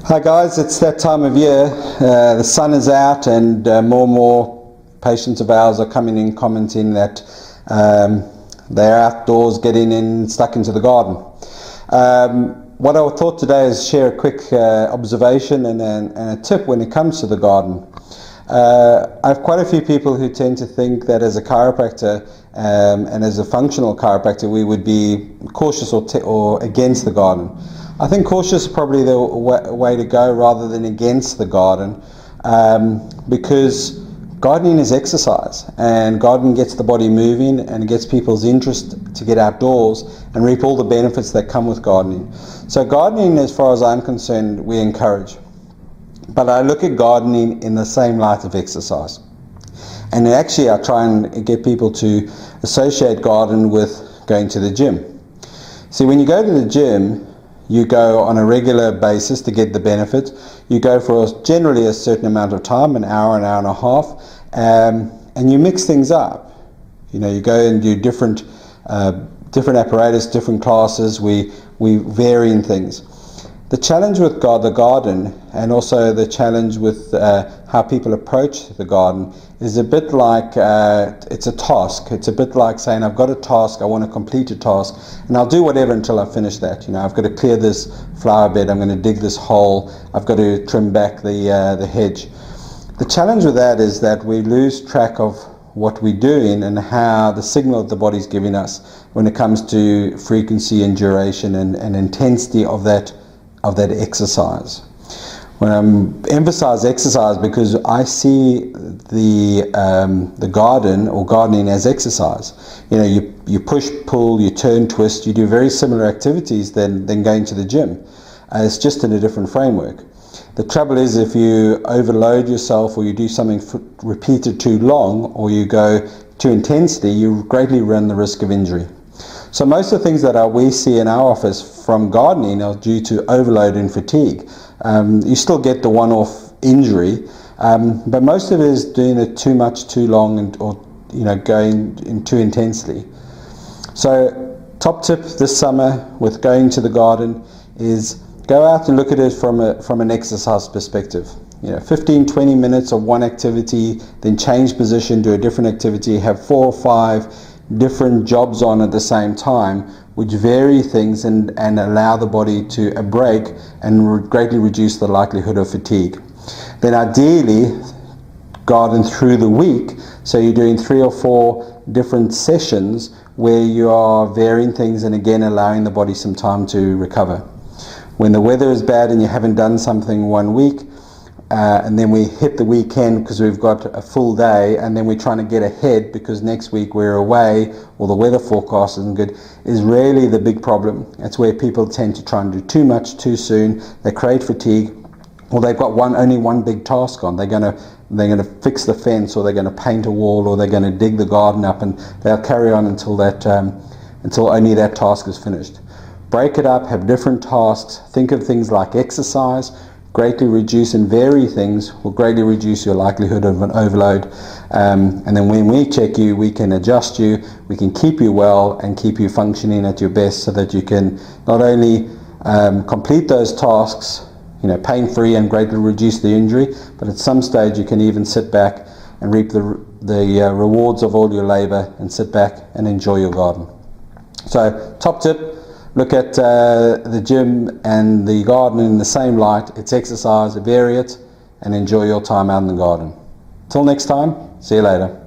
Hi guys, it's that time of year. The sun is out and more and more patients of ours are coming in commenting that they're outdoors getting stuck into the garden. What I thought today is share a quick observation and a tip when it comes to the garden. I have quite a few people who tend to think that as a chiropractor and as a functional chiropractor we would be cautious or against the garden. I think cautious is probably the way to go rather than against the garden, because gardening is exercise and gardening gets the body moving and it gets people's interest to get outdoors and reap all the benefits that come with gardening. So gardening, as far as I'm concerned, we encourage. But I look at gardening in the same light of exercise. And actually I try and get people to associate garden with going to the gym. See, when you go to the gym, you go on a regular basis to get the benefit. You go for generally a certain amount of time, an hour and a half, and you mix things up. You know, you go and do different apparatus, different classes. We vary in things. The challenge with the garden, and also the challenge with how people approach the garden, is a bit like it's a task. It's a bit like saying, I've got a task, I want to complete a task, and I'll do whatever until I finish that. You know, I've got to clear this flower bed, I'm going to dig this hole, I've got to trim back the hedge. The challenge with that is that we lose track of what we're doing and how the signal that the body's giving us when it comes to frequency and duration and intensity of that exercise. When I emphasize exercise, because I see the garden or gardening as exercise. You know, you push, pull, you turn, twist, you do very similar activities than going to the gym. It's just in a different framework. The trouble is, if you overload yourself or you do something repeated too long or you go too intensely, you greatly run the risk of injury. So most of the things that we see in our office from gardening are due to overload and fatigue. You still get the one-off injury, but most of it is doing it too much, too long, or going in too intensely. So top tip this summer with going to the garden is go out and look at it from an exercise perspective. 15-20 minutes of one activity, then change position, do a different activity, have 4 or 5 different jobs on at the same time, which vary things and allow the body to break and greatly reduce the likelihood of fatigue. Then ideally garden through the week, so you're doing 3 or 4 different sessions where you are varying things and again allowing the body some time to recover. When the weather is bad and you haven't done something one week, and then we hit the weekend because we've got a full day, and then we're trying to get ahead because next week we're away or the weather forecast isn't good, is really the big problem. That's where people tend to try and do too much too soon. They create fatigue, or they've got only one big task on. They're going to fix the fence, or they're going to paint a wall, or they're going to dig the garden up, and they'll carry on until only that task is finished. Break it up, have different tasks. Think of things like exercise. Greatly reduce and vary things will greatly reduce your likelihood of an overload, and then when we check you, we can adjust you, we can keep you well and keep you functioning at your best, so that you can not only complete those tasks pain-free and greatly reduce the injury, but at some stage you can even sit back and reap the rewards of all your labor and sit back and enjoy your garden. So top tip, look at the gym and the garden in the same light. It's exercise, vary it, and enjoy your time out in the garden. Till next time, see you later.